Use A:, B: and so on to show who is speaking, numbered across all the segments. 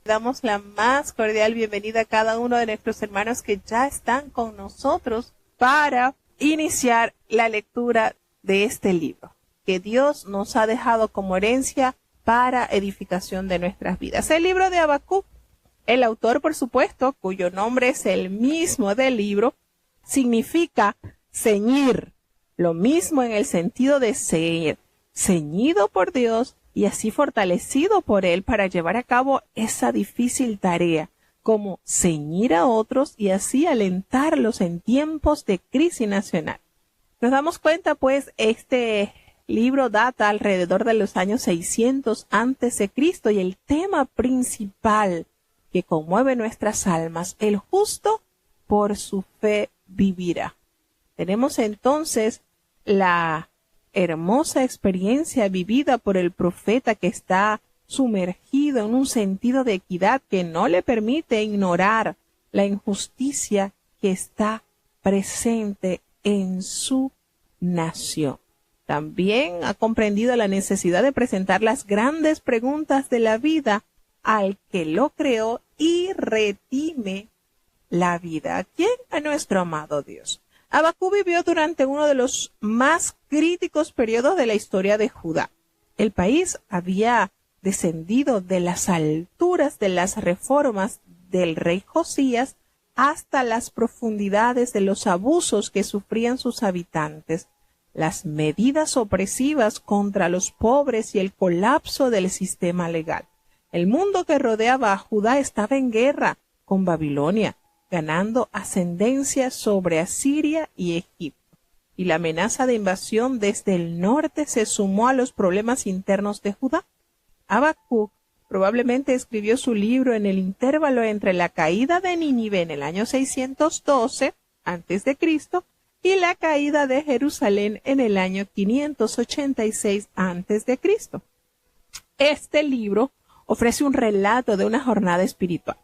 A: Damos la más cordial bienvenida a cada uno de nuestros hermanos que ya están con nosotros para iniciar la lectura de este libro que Dios nos ha dejado como herencia para edificación de nuestras vidas. El libro de Habacuc, el autor, por supuesto, cuyo nombre es el mismo del libro, significa ceñir, lo mismo en el sentido de ser ceñido por Dios y así fortalecido por Él para llevar a cabo esa difícil tarea, como ceñir a otros y así alentarlos en tiempos de crisis nacional. Nos damos cuenta, pues, este libro data alrededor de los años 600 a.C. y el tema principal que conmueve nuestras almas, el justo por su fe vivirá. Tenemos entonces la hermosa experiencia vivida por el profeta que está sumergido en un sentido de equidad que no le permite ignorar la injusticia que está presente en su nación. También ha comprendido la necesidad de presentar las grandes preguntas de la vida al que lo creó y redime la vida. ¿A quién? A nuestro amado Dios. Habacuc vivió durante uno de los más críticos periodos de la historia de Judá. El país había descendido de las alturas de las reformas del rey Josías hasta las profundidades de los abusos que sufrían sus habitantes, las medidas opresivas contra los pobres y el colapso del sistema legal. El mundo que rodeaba a Judá estaba en guerra con Babilonia, ganando ascendencia sobre Asiria y Egipto, y la amenaza de invasión desde el norte se sumó a los problemas internos de Judá. Habacuc probablemente escribió su libro en el intervalo entre la caída de Nínive en el año 612 a.C. y la caída de Jerusalén en el año 586 a.C. Este libro ofrece un relato de una jornada espiritual.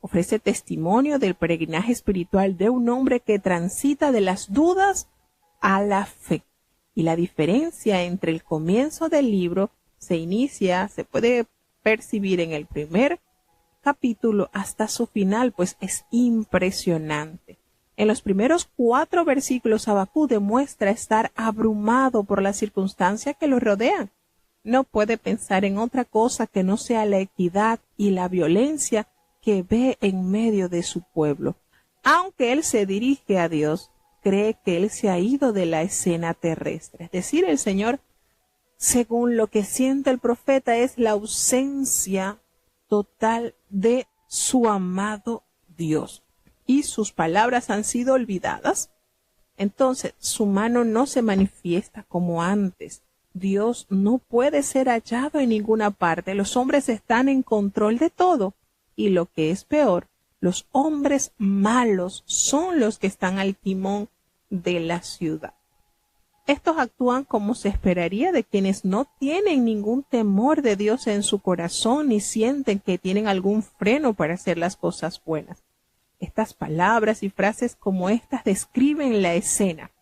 A: Ofrece testimonio del peregrinaje espiritual de un hombre que transita de las dudas a la fe. Y la diferencia entre el comienzo del libro se puede percibir en el primer capítulo hasta su final, pues es impresionante. En los primeros 4 versículos, Habacuc demuestra estar abrumado por las circunstancias que lo rodean. No puede pensar en otra cosa que no sea la equidad y la violencia que ve en medio de su pueblo. Aunque él se dirige a Dios, cree que él se ha ido de la escena terrestre. Es decir, el Señor, según lo que siente el profeta, es la ausencia total de su amado Dios. Y sus palabras han sido olvidadas. Entonces, su mano no se manifiesta como antes. Dios no puede ser hallado en ninguna parte. Los hombres están en control de todo. Y lo que es peor, los hombres malos son los que están al timón de la ciudad. Estos actúan como se esperaría de quienes no tienen ningún temor de Dios en su corazón ni sienten que tienen algún freno para hacer las cosas buenas. Estas palabras y frases como estas describen la escena.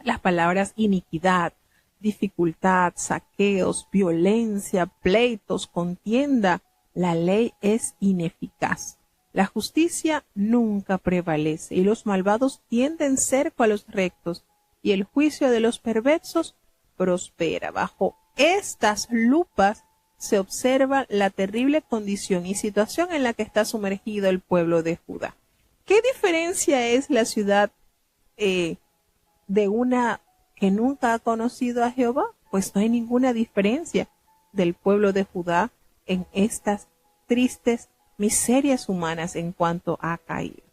A: Las palabras iniquidad, dificultad, saqueos, violencia, pleitos, contienda. La ley es ineficaz. La justicia nunca prevalece y los malvados tienden cerco a los rectos y el juicio de los perversos prospera. Bajo estas lupas se observa la terrible condición y situación en la que está sumergido el pueblo de Judá. ¿Qué diferencia es la ciudad de una que nunca ha conocido a Jehová? Pues no hay ninguna diferencia del pueblo de Judá en estas tristes miserias humanas en cuanto a caído.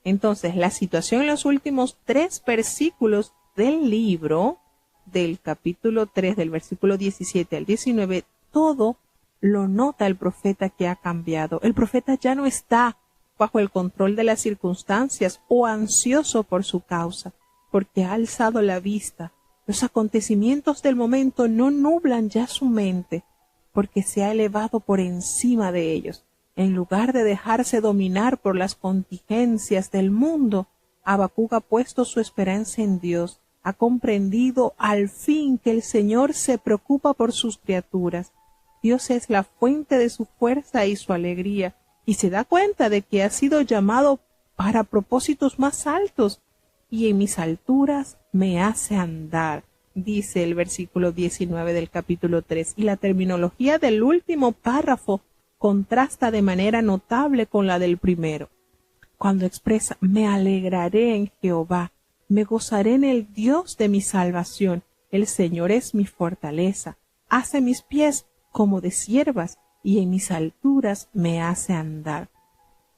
A: Entonces, la situación en los últimos 3 versículos del libro, del capítulo 3, del versículo 17 al 19, todo lo nota el profeta que ha cambiado. El profeta ya no está bajo el control de las circunstancias o ansioso por su causa, porque ha alzado la vista. Los acontecimientos del momento no nublan ya su mente, porque se ha elevado por encima de ellos. En lugar de dejarse dominar por las contingencias del mundo, Habacuc ha puesto su esperanza en Dios, ha comprendido al fin que el Señor se preocupa por sus criaturas, Dios es la fuente de su fuerza y su alegría, y se da cuenta de que ha sido llamado para propósitos más altos, y en mis alturas me hace andar, dice el versículo 19 del capítulo 3, y la terminología del último párrafo contrasta de manera notable con la del primero, cuando expresa: me alegraré en Jehová, me gozaré en el Dios de mi salvación, el Señor es mi fortaleza, hace mis pies como de ciervas, y en mis alturas me hace andar.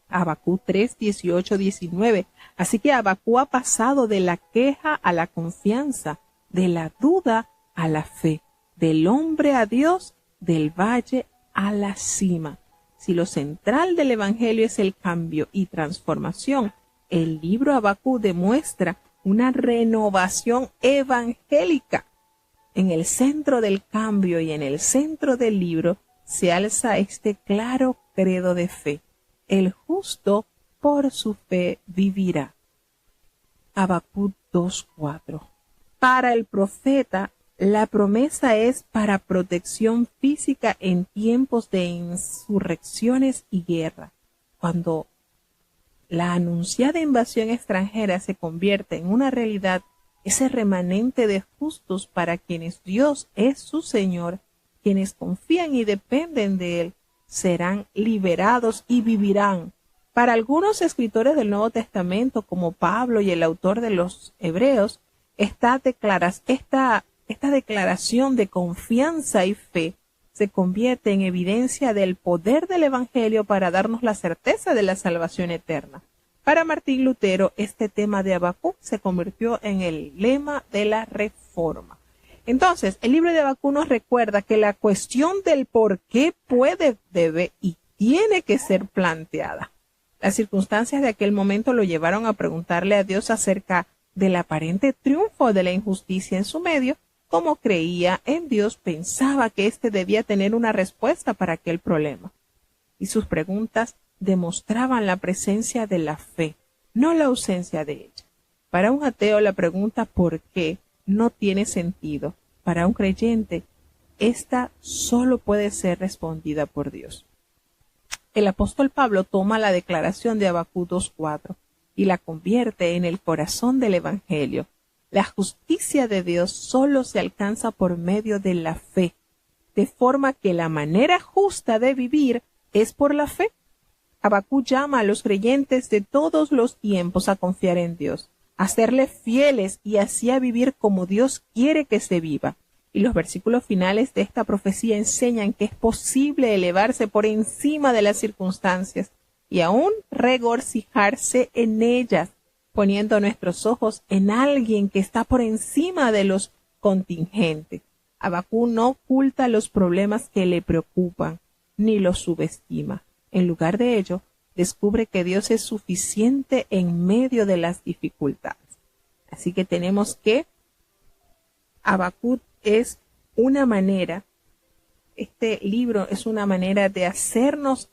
A: Habacuc 3, 18, 19. Así que Habacuc ha pasado de la queja a la confianza, de la duda a la fe, del hombre a Dios, del valle a la cima. Si lo central del Evangelio es el cambio y transformación, el libro Habacuc demuestra una renovación evangélica. En el centro del cambio y en el centro del libro se alza este claro credo de fe: el justo por su fe vivirá. Habacuc 2:4. Para el profeta, la promesa es para protección física en tiempos de insurrecciones y guerra. Cuando la anunciada invasión extranjera se convierte en una realidad, ese remanente de justos para quienes Dios es su Señor, quienes confían y dependen de Él, serán liberados y vivirán. Para algunos escritores del Nuevo Testamento, como Pablo y el autor de los Hebreos, esta declaración de confianza y fe se convierte en evidencia del poder del Evangelio para darnos la certeza de la salvación eterna. Para Martín Lutero, este tema de Habacuc se convirtió en el lema de la Reforma. Entonces, el libro de Habacuc nos recuerda que la cuestión del por qué puede, debe y tiene que ser planteada. Las circunstancias de aquel momento lo llevaron a preguntarle a Dios acerca del aparente triunfo de la injusticia en su medio. Como creía en Dios, pensaba que éste debía tener una respuesta para aquel problema. Y sus preguntas demostraban la presencia de la fe, no la ausencia de ella. Para un ateo, la pregunta ¿por qué? No tiene sentido. Para un creyente, esta solo puede ser respondida por Dios. El apóstol Pablo toma la declaración de Habacuc 2:4 y la convierte en el corazón del Evangelio. La justicia de Dios solo se alcanza por medio de la fe, de forma que la manera justa de vivir es por la fe. Habacuc llama a los creyentes de todos los tiempos a confiar en Dios, a serle fieles y así a vivir como Dios quiere que se viva. Y los versículos finales de esta profecía enseñan que es posible elevarse por encima de las circunstancias y aún regocijarse en ellas, poniendo nuestros ojos en alguien que está por encima de los contingentes. Habacuc no oculta los problemas que le preocupan, ni los subestima. En lugar de ello, descubre que Dios es suficiente en medio de las dificultades. Así que tenemos que Habacuc es una manera, este libro es una manera de hacernos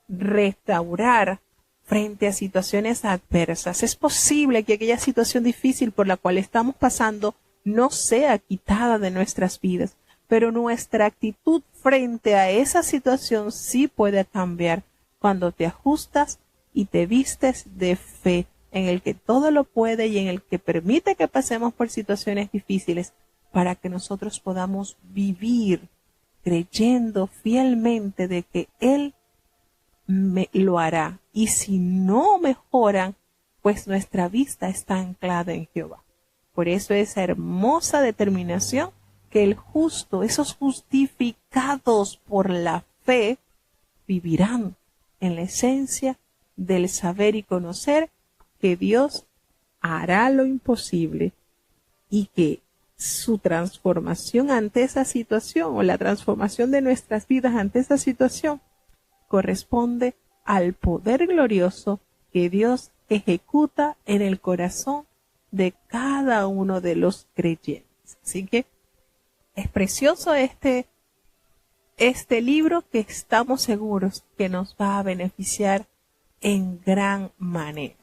A: restaurar frente a situaciones adversas. Es posible que aquella situación difícil por la cual estamos pasando no sea quitada de nuestras vidas, pero nuestra actitud frente a esa situación sí puede cambiar cuando te ajustas y te vistes de fe en el que todo lo puede y en el que permite que pasemos por situaciones difíciles para que nosotros podamos vivir creyendo fielmente de que Él lo hará. Y si no mejoran, pues nuestra vista está anclada en Jehová. Por eso esa hermosa determinación que el justo, esos justificados por la fe, vivirán en la esencia del saber y conocer que Dios hará lo imposible y que su transformación ante esa situación o la transformación de nuestras vidas ante esa situación corresponde al poder glorioso que Dios ejecuta en el corazón de cada uno de los creyentes. Así que es precioso este libro que estamos seguros que nos va a beneficiar en gran manera.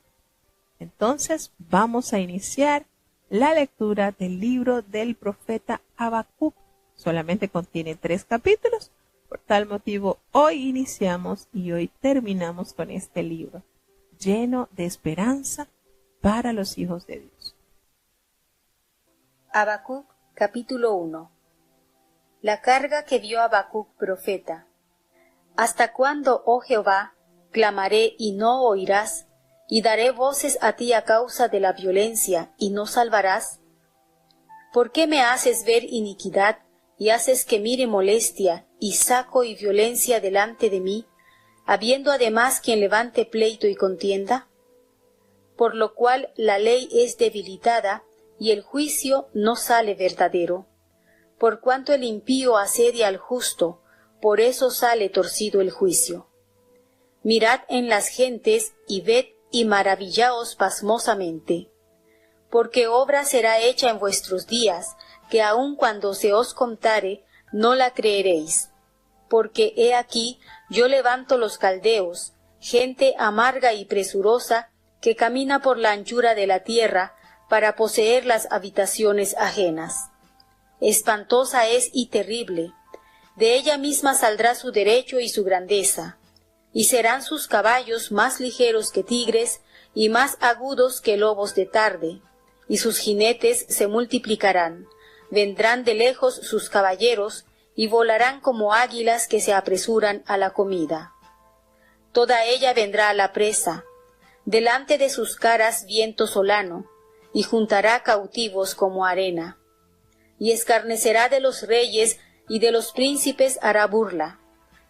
A: Entonces vamos a iniciar la lectura del libro del profeta Habacuc Solamente contiene 3 capítulos. Por tal motivo, hoy iniciamos y hoy terminamos con este libro, lleno de esperanza para los hijos de Dios.
B: Habacuc, capítulo 1. La carga que dio Habacuc profeta. ¿Hasta cuándo, oh Jehová, clamaré y no oirás? ¿Y daré voces a ti a causa de la violencia y no salvarás? ¿Por qué me haces ver iniquidad y haces que mire molestia y saco y violencia delante de mí, habiendo además quien levante pleito y contienda? Por lo cual la ley es debilitada y el juicio no sale verdadero. Por cuanto el impío asedia al justo, por eso sale torcido el juicio. Mirad en las gentes y ved y maravillaos pasmosamente. Porque obra será hecha en vuestros días, que aun cuando se os contare, no la creeréis. Porque he aquí, yo levanto los caldeos, gente amarga y presurosa, que camina por la anchura de la tierra, para poseer las habitaciones ajenas. Espantosa es y terrible. De ella misma saldrá su derecho y su grandeza. Y serán sus caballos más ligeros que tigres, y más agudos que lobos de tarde. Y sus jinetes se multiplicarán. Vendrán de lejos sus caballeros, y volarán como águilas que se apresuran a la comida. Toda ella vendrá a la presa, delante de sus caras viento solano, y juntará cautivos como arena. Y escarnecerá de los reyes, y de los príncipes hará burla.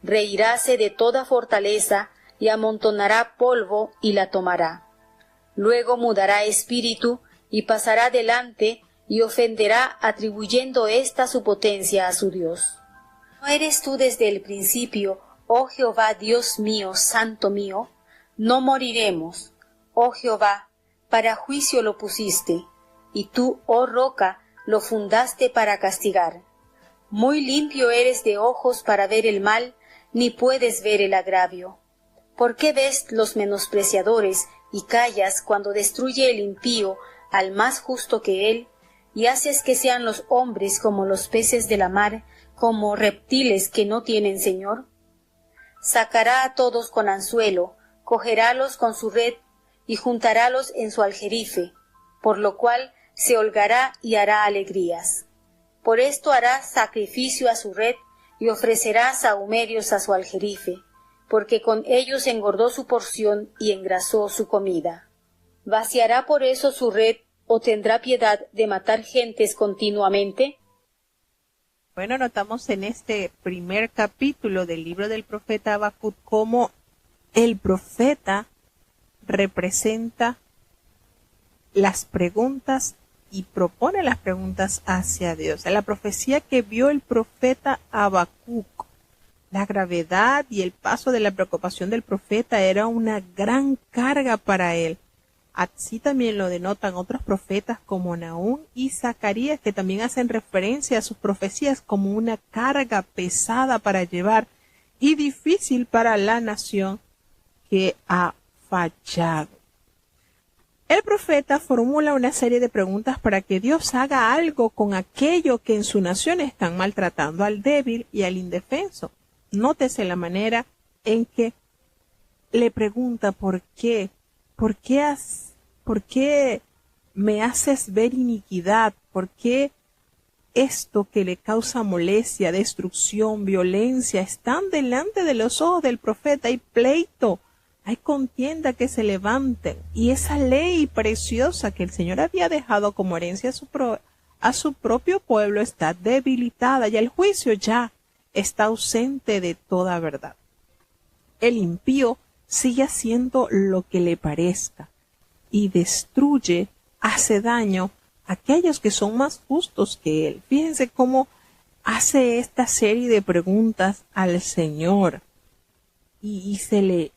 B: Reíráse de toda fortaleza, y amontonará polvo, y la tomará. Luego mudará espíritu, y pasará delante, y ofenderá atribuyendo esta su potencia a su Dios. ¿No eres tú desde el principio, oh Jehová Dios mío, santo mío? No moriremos, oh Jehová, para juicio lo pusiste, y tú, oh roca, lo fundaste para castigar. Muy limpio eres de ojos para ver el mal, ni puedes ver el agravio. ¿Por qué ves los menospreciadores y callas cuando destruye el impío al más justo que él, y haces que sean los hombres como los peces de la mar, como reptiles que no tienen señor? Sacará a todos con anzuelo, cogerálos con su red, y juntarálos en su aljerife, por lo cual se holgará y hará alegrías. Por esto hará sacrificio a su red, y ofrecerá sahumerios a su aljerife, porque con ellos engordó su porción y engrasó su comida. ¿Vaciará por eso su red, o tendrá piedad de matar gentes continuamente?
A: Bueno, notamos en este primer capítulo del libro del profeta Habacuc cómo el profeta representa las preguntas y propone las preguntas hacia Dios. En la profecía que vio el profeta Habacuc, la gravedad y el paso de la preocupación del profeta era una gran carga para él. Así también lo denotan otros profetas como Nahum y Zacarías, que también hacen referencia a sus profecías como una carga pesada para llevar y difícil para la nación que ha fallado. El profeta formula una serie de preguntas para que Dios haga algo con aquello que en su nación están maltratando al débil y al indefenso. Nótese la manera en que le pregunta ¿por qué? ¿Por qué me haces ver iniquidad? ¿Por qué esto que le causa molestia, destrucción, violencia, están delante de los ojos del profeta? Hay pleito, hay contienda que se levanten, y esa ley preciosa que el Señor había dejado como herencia a su propio pueblo está debilitada, y el juicio ya está ausente de toda verdad. El impío sigue haciendo lo que le parezca y destruye, hace daño a aquellos que son más justos que él. Fíjense cómo hace esta serie de preguntas al Señor. Y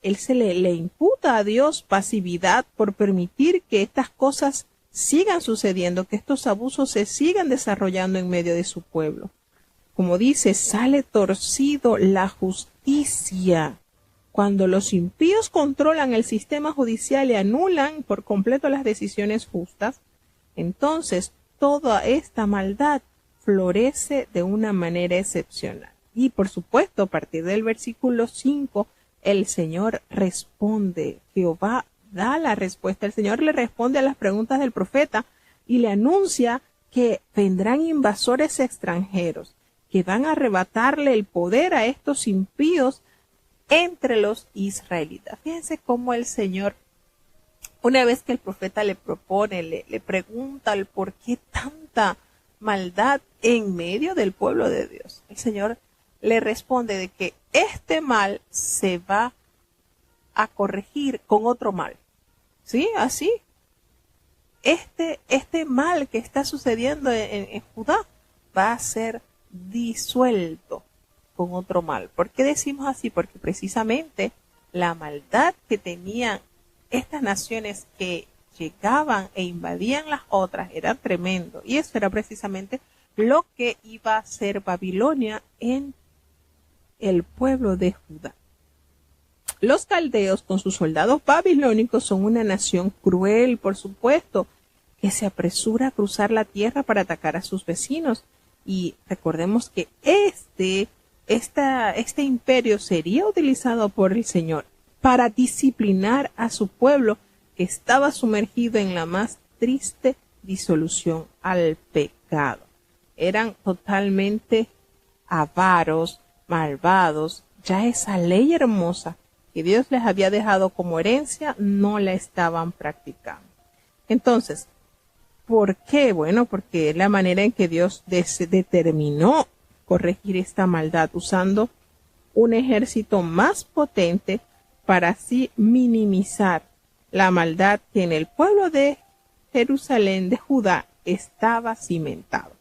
A: él se le imputa a Dios pasividad por permitir que estas cosas sigan sucediendo, que estos abusos se sigan desarrollando en medio de su pueblo. Como dice, sale torcido la justicia. Cuando los impíos controlan el sistema judicial y anulan por completo las decisiones justas, entonces toda esta maldad florece de una manera excepcional. Y por supuesto, a partir del versículo 5, el Señor responde. Jehová da la respuesta. El Señor le responde a las preguntas del profeta y le anuncia que vendrán invasores extranjeros que van a arrebatarle el poder a estos impíos entre los israelitas. Fíjense cómo el Señor, una vez que el profeta le propone, le pregunta el por qué tanta maldad en medio del pueblo de Dios, el Señor le responde de que este mal se va a corregir con otro mal. ¿Sí? Así. Este mal que está sucediendo en Judá va a ser disuelto con otro mal. ¿Por qué decimos así? Porque precisamente la maldad que tenían estas naciones que llegaban e invadían las otras era tremendo. Y eso era precisamente lo que iba a hacer Babilonia en el pueblo de Judá. Los caldeos con sus soldados babilónicos son una nación cruel, por supuesto, que se apresura a cruzar la tierra para atacar a sus vecinos. Y recordemos que este imperio sería utilizado por el Señor para disciplinar a su pueblo que estaba sumergido en la más triste disolución al pecado. Eran totalmente avaros, malvados. Ya esa ley hermosa que Dios les había dejado como herencia no la estaban practicando. Entonces, ¿por qué? Bueno, porque es la manera en que Dios determinó corregir esta maldad usando un ejército más potente para así minimizar la maldad que en el pueblo de Jerusalén, de Judá, estaba cimentado.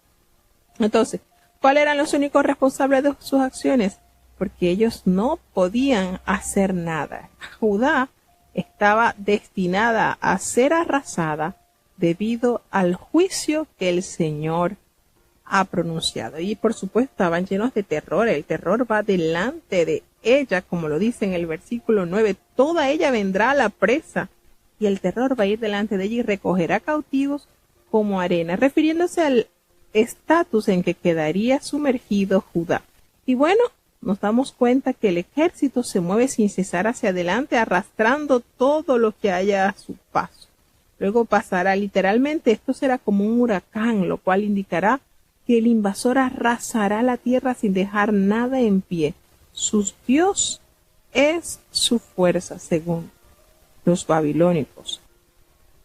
A: Entonces, ¿cuáles eran los únicos responsables de sus acciones? Porque ellos no podían hacer nada. Judá estaba destinada a ser arrasada debido al juicio que el Señor ha pronunciado. Y por supuesto estaban llenos de terror. El terror va delante de ella, como lo dice en el versículo 9. Toda ella vendrá a la presa y el terror va a ir delante de ella y recogerá cautivos como arena, refiriéndose al estatus en que quedaría sumergido Judá. Y bueno, nos damos cuenta que el ejército se mueve sin cesar hacia adelante, arrastrando todo lo que haya a su paso. Luego pasará literalmente, esto será como un huracán, lo cual indicará que el invasor arrasará la tierra sin dejar nada en pie. Su Dios es su fuerza, según los babilónicos.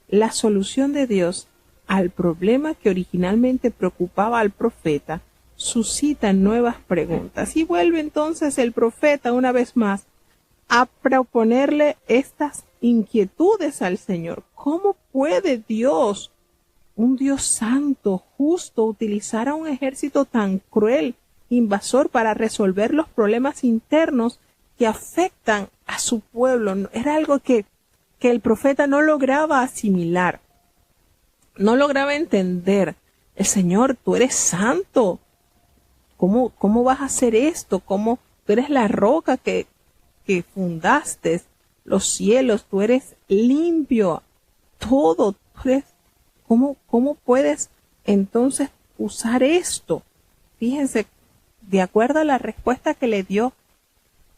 A: La solución de Dios al problema que originalmente preocupaba al profeta suscita nuevas preguntas. Y vuelve entonces el profeta una vez más a proponerle estas inquietudes al Señor. ¿Cómo puede Dios, un Dios santo, justo, utilizar a un ejército tan cruel, invasor, para resolver los problemas internos que afectan a su pueblo? Era algo que el profeta no lograba asimilar, no lograba entender. El Señor, tú eres santo. ¿Cómo vas a hacer esto? ¿Cómo? Tú eres la roca que fundaste los cielos, tú eres limpio, todo. ¿Cómo puedes entonces usar esto? Fíjense, de acuerdo a la respuesta que le dio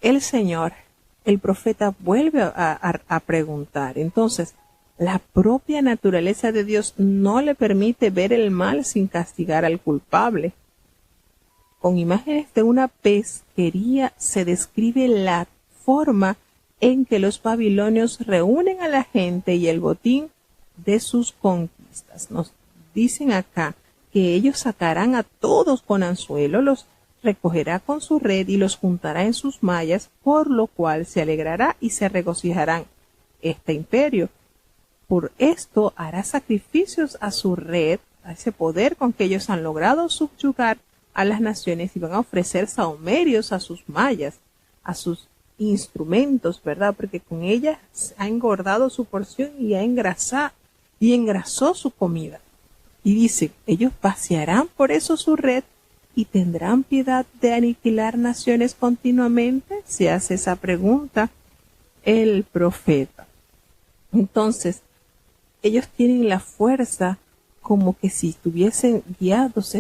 A: el Señor, el profeta vuelve a preguntar. Entonces, la propia naturaleza de Dios no le permite ver el mal sin castigar al culpable. Con imágenes de una pesquería se describe la forma en que los babilonios reúnen a la gente y el botín de sus conquistas. Nos dicen acá que ellos sacarán a todos con anzuelo, los recogerá con su red y los juntará en sus mallas, por lo cual se alegrará y se regocijarán este imperio. Por esto hará sacrificios a su red, a ese poder con que ellos han logrado subyugar a las naciones, y van a ofrecer sahumerios a sus mallas, a sus instrumentos, ¿verdad? Porque con ellas ha engordado su porción y engrasó su comida. Y dice, ellos pasearán por eso su red y tendrán piedad de aniquilar naciones continuamente. Se hace esa pregunta el profeta. Entonces, ellos tienen la fuerza como que si estuviesen guiados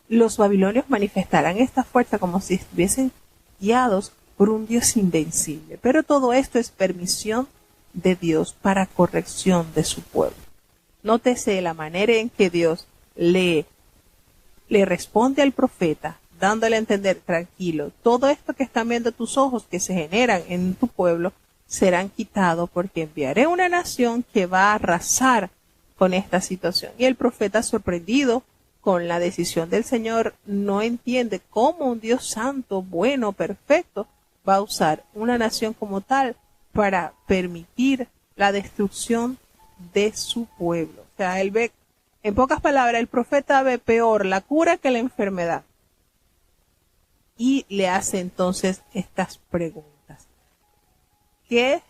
A: los babilonios manifestarán esta fuerza como si estuviesen guiados por un Dios invencible. Pero todo esto es permisión de Dios para corrección de su pueblo. Nótese la manera en que Dios le responde al profeta, dándole a entender, tranquilo, todo esto que están viendo tus ojos que se generan en tu pueblo, serán quitados porque enviaré una nación que va a arrasar con esta situación. Y el profeta, sorprendido con la decisión del Señor, no entiende cómo un Dios santo, bueno, perfecto, va a usar una nación como tal para permitir la destrucción de su pueblo. O sea, él ve, en pocas palabras, el profeta ve peor la cura que la enfermedad. Y le hace entonces estas preguntas. Qué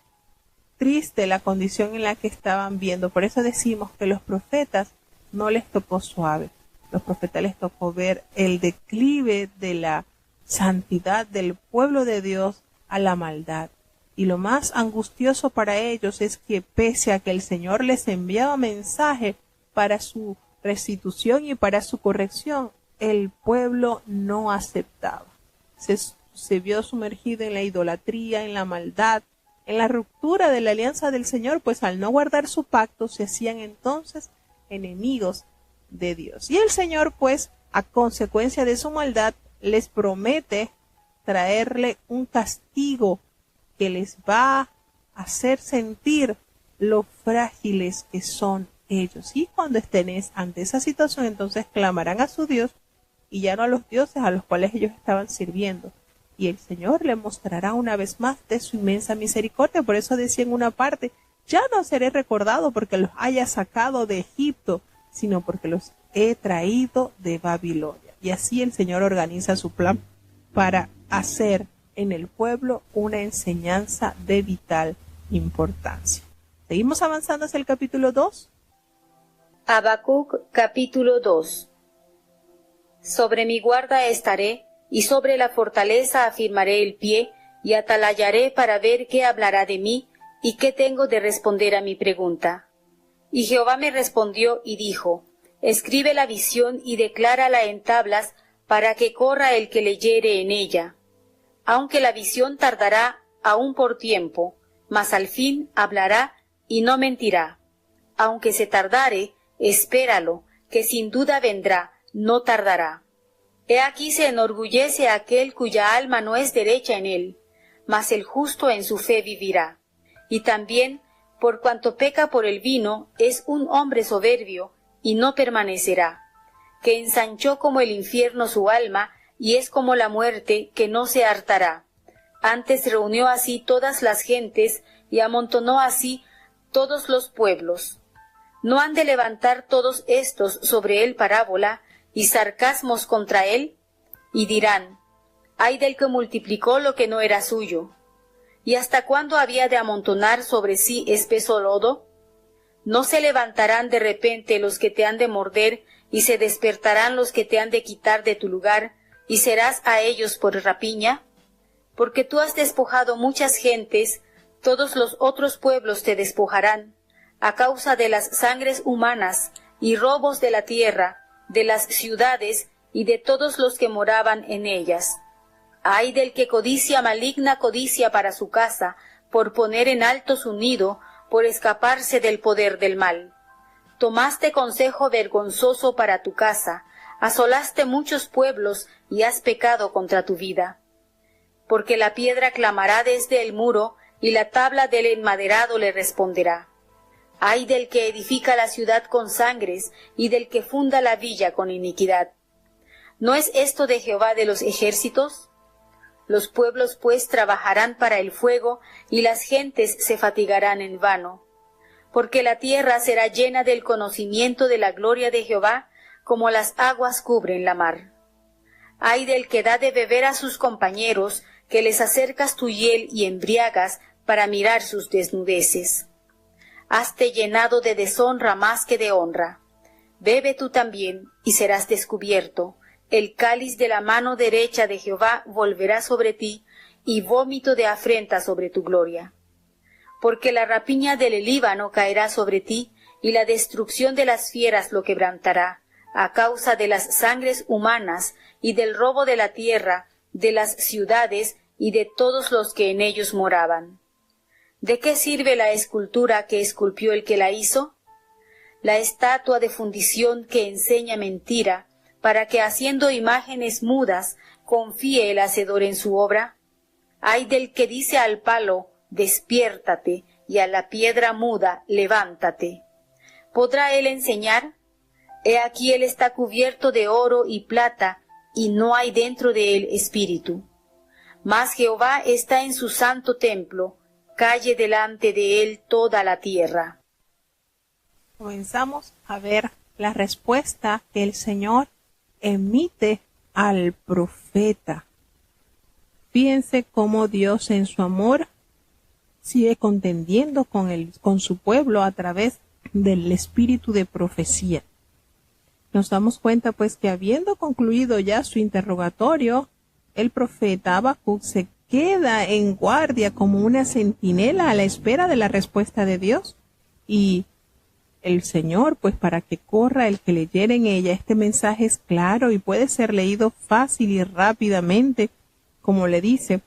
A: triste la condición en la que estaban viendo. Por eso decimos que los profetas no les tocó suave. Los profetas les tocó ver el declive de la santidad del pueblo de Dios a la maldad. Y lo más angustioso para ellos es que pese a que el Señor les enviaba mensaje para su restitución y para su corrección, el pueblo no aceptaba. Se vio sumergido en la idolatría, en la maldad, en la ruptura de la alianza del Señor, pues al no guardar su pacto se hacían entonces enemigos de Dios. Y el Señor, pues, a consecuencia de su maldad, les promete traerle un castigo que les va a hacer sentir lo frágiles que son ellos. Y cuando estén ante esa situación, entonces clamarán a su Dios y ya no a los dioses a los cuales ellos estaban sirviendo. Y el Señor le mostrará una vez más de su inmensa misericordia. Por eso decía en una parte, ya no seré recordado porque los haya sacado de Egipto, sino porque los he traído de Babilonia. Y así el Señor organiza su plan para hacer en el pueblo una enseñanza de vital importancia. ¿Seguimos avanzando hacia el capítulo 2?
B: Habacuc capítulo 2. Sobre mi guarda estaré, y sobre la fortaleza afirmaré el pie, y atalayaré para ver qué hablará de mí, y qué tengo de responder a mi pregunta. Y Jehová me respondió y dijo, escribe la visión y declárala en tablas, para que corra el que leyere en ella. Aunque la visión tardará aún por tiempo, mas al fin hablará y no mentirá. Aunque se tardare, espéralo, que sin duda vendrá, no tardará. He aquí se enorgullece aquel cuya alma no es derecha en él, mas el justo en su fe vivirá. Y también, por cuanto peca por el vino, es un hombre soberbio, y no permanecerá, que ensanchó como el infierno su alma, y es como la muerte, que no se hartará. Antes reunió así todas las gentes, y amontonó así todos los pueblos. ¿No han de levantar todos estos sobre él parábola, y sarcasmos contra él? Y dirán, ay del que multiplicó lo que no era suyo. ¿Y hasta cuándo había de amontonar sobre sí espeso lodo? ¿No se levantarán de repente los que te han de morder, y se despertarán los que te han de quitar de tu lugar, y serás a ellos por rapiña? Porque tú has despojado muchas gentes, todos los otros pueblos te despojarán, a causa de las sangres humanas, y robos de la tierra, de las ciudades, y de todos los que moraban en ellas. Ay del que codicia maligna codicia para su casa, por poner en alto su nido, por escaparse del poder del mal. Tomaste consejo vergonzoso para tu casa, asolaste muchos pueblos y has pecado contra tu vida. Porque la piedra clamará desde el muro, y la tabla del enmaderado le responderá. Ay del que edifica la ciudad con sangres, y del que funda la villa con iniquidad. ¿No es esto de Jehová de los ejércitos? Los pueblos pues trabajarán para el fuego, y las gentes se fatigarán en vano. Porque la tierra será llena del conocimiento de la gloria de Jehová, como las aguas cubren la mar. Ay del que da de beber a sus compañeros, que les acercas tu hiel y embriagas para mirar sus desnudeces. Haste llenado de deshonra más que de honra. Bebe tú también, y serás descubierto. El cáliz de la mano derecha de Jehová volverá sobre ti, y vómito de afrenta sobre tu gloria. Porque la rapiña del Líbano caerá sobre ti, y la destrucción de las fieras lo quebrantará, a causa de las sangres humanas y del robo de la tierra, de las ciudades y de todos los que en ellos moraban. ¿De qué sirve la escultura que esculpió el que la hizo? La estatua de fundición que enseña mentira, para que haciendo imágenes mudas confíe el hacedor en su obra. Ay del que dice al palo, despiértate, y a la piedra muda, levántate. ¿Podrá él enseñar? He aquí él está cubierto de oro y plata, y no hay dentro de él espíritu. Mas Jehová está en su santo templo, calle delante de él toda la tierra.
A: Comenzamos a ver la respuesta que el Señor emite al profeta. Fíjense cómo Dios en su amor sigue contendiendo con su pueblo a través del espíritu de profecía. Nos damos cuenta pues que habiendo concluido ya su interrogatorio, el profeta Habacuc se queda en guardia como una centinela a la espera de la respuesta de Dios. Y el Señor, pues para que corra el que leyera en ella, este mensaje es claro y puede ser leído fácil y rápidamente, como le dice: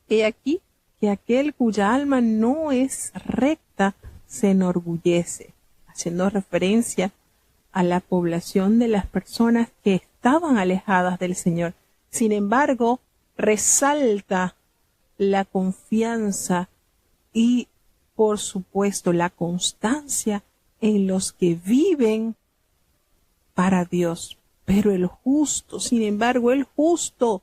A: he aquí que aquel cuya alma no es recta se enorgullece, haciendo referencia a la población de las personas que estaban alejadas del Señor. Sin embargo, resalta la confianza y, por supuesto, la constancia en los que viven para Dios. Pero el justo, sin embargo, el justo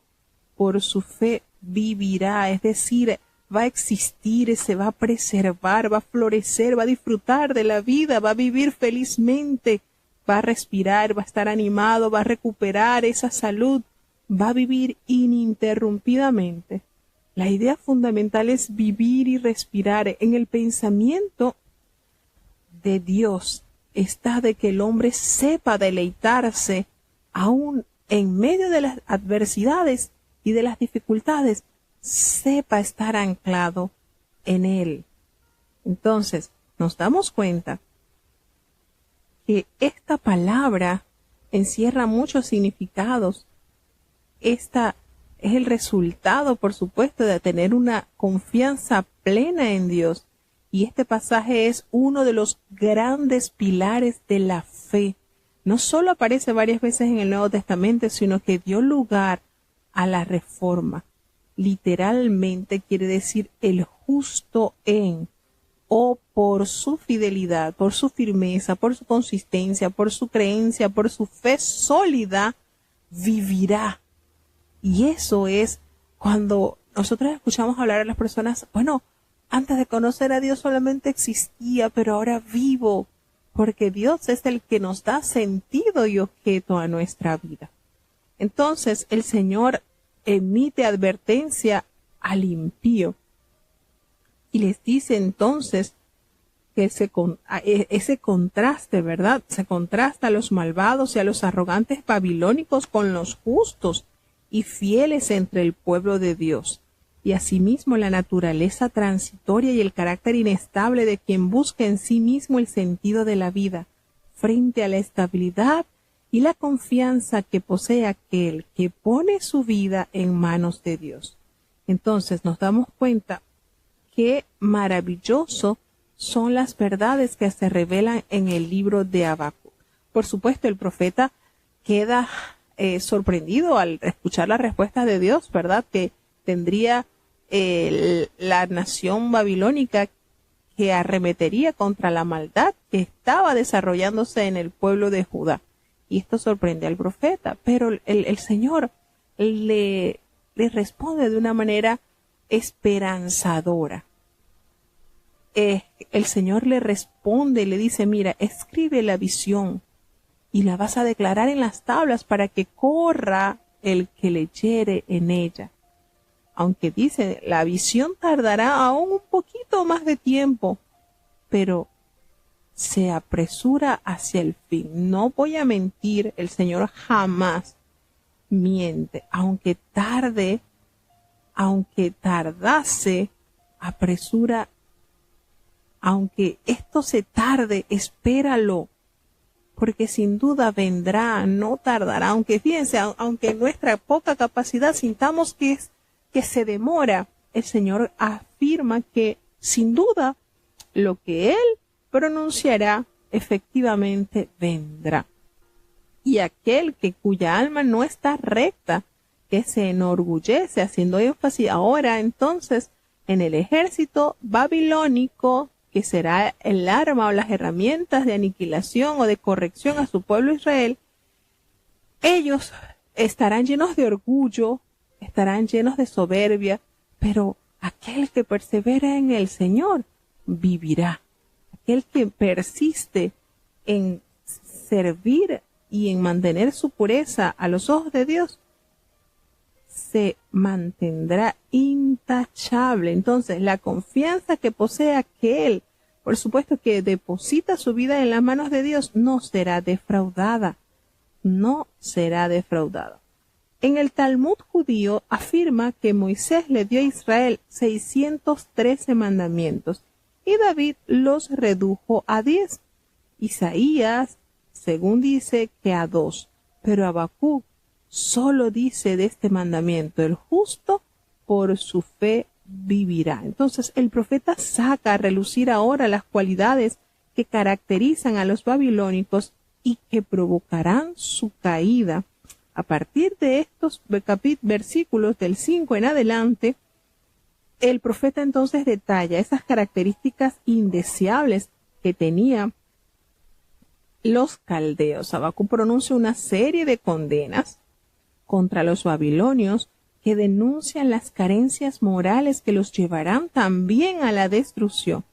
A: por su fe vivirá, es decir, va a existir, se va a preservar, va a florecer, va a disfrutar de la vida, va a vivir felizmente, va a respirar, va a estar animado, va a recuperar esa salud, va a vivir ininterrumpidamente. La idea fundamental es vivir y respirar. En el pensamiento de Dios está de que el hombre sepa deleitarse aún en medio de las adversidades y de las dificultades, sepa estar anclado en Él. Entonces, nos damos cuenta que esta palabra encierra muchos significados. Esta es el resultado, por supuesto, de tener una confianza plena en Dios. Y este pasaje es uno de los grandes pilares de la fe. No solo aparece varias veces en el Nuevo Testamento, sino que dio lugar a la Reforma. Literalmente quiere decir el justo en, o por su fidelidad, por su firmeza, por su consistencia, por su creencia, por su fe sólida, vivirá. Y eso es cuando nosotros escuchamos hablar a las personas: bueno, antes de conocer a Dios solamente existía, pero ahora vivo, porque Dios es el que nos da sentido y objeto a nuestra vida. Entonces el Señor emite advertencia al impío y les dice entonces que ese contraste, ¿verdad? Se contrasta a los malvados y a los arrogantes babilónicos con los justos y fieles entre el pueblo de Dios. Y asimismo la naturaleza transitoria y el carácter inestable de quien busca en sí mismo el sentido de la vida, frente a la estabilidad y la confianza que posee aquel que pone su vida en manos de Dios. Entonces nos damos cuenta qué maravilloso son las verdades que se revelan en el libro de Habacuc. Por supuesto, el profeta queda sorprendido al escuchar la respuesta de Dios, ¿verdad? Que tendría la nación babilónica que arremetería contra la maldad que estaba desarrollándose en el pueblo de Judá. Y esto sorprende al profeta, pero el Señor le responde de una manera esperanzadora. El Señor le responde y le dice: mira, escribe la visión y la vas a declarar en las tablas para que corra el que leyere en ella. Aunque dice, la visión tardará aún un poquito más de tiempo, pero se apresura hacia el fin. No voy a mentir, el Señor jamás miente. Aunque tarde, aunque tardase, apresura. Aunque esto se tarde, espéralo, porque sin duda vendrá, no tardará, aunque fíjense, aunque en nuestra poca capacidad sintamos que se demora, el Señor afirma que sin duda lo que Él pronunciará efectivamente vendrá. Y aquel cuya alma no está recta, que se enorgullece, haciendo énfasis ahora entonces en el ejército babilónico, que será el arma o las herramientas de aniquilación o de corrección a su pueblo Israel, ellos estarán llenos de orgullo, estarán llenos de soberbia, pero aquel que persevera en el Señor vivirá. Aquel que persiste en servir y en mantener su pureza a los ojos de Dios, se mantendrá intachable. Entonces, la confianza que posee aquel, por supuesto que deposita su vida en las manos de Dios, no será defraudada. No será defraudada. En el Talmud judío afirma que Moisés le dio a Israel 613 mandamientos y David los redujo a 10. Isaías, según dice, que a 2, pero Habacuc solo dice de este mandamiento: el justo por su fe vivirá. Entonces el profeta saca a relucir ahora las cualidades que caracterizan a los babilónicos y que provocarán su caída. A partir de estos versículos del 5 en adelante, el profeta entonces detalla esas características indeseables que tenían los caldeos. Habacuc pronuncia una serie de condenas contra los babilonios que denuncian las carencias morales que los llevarán también a la destrucción.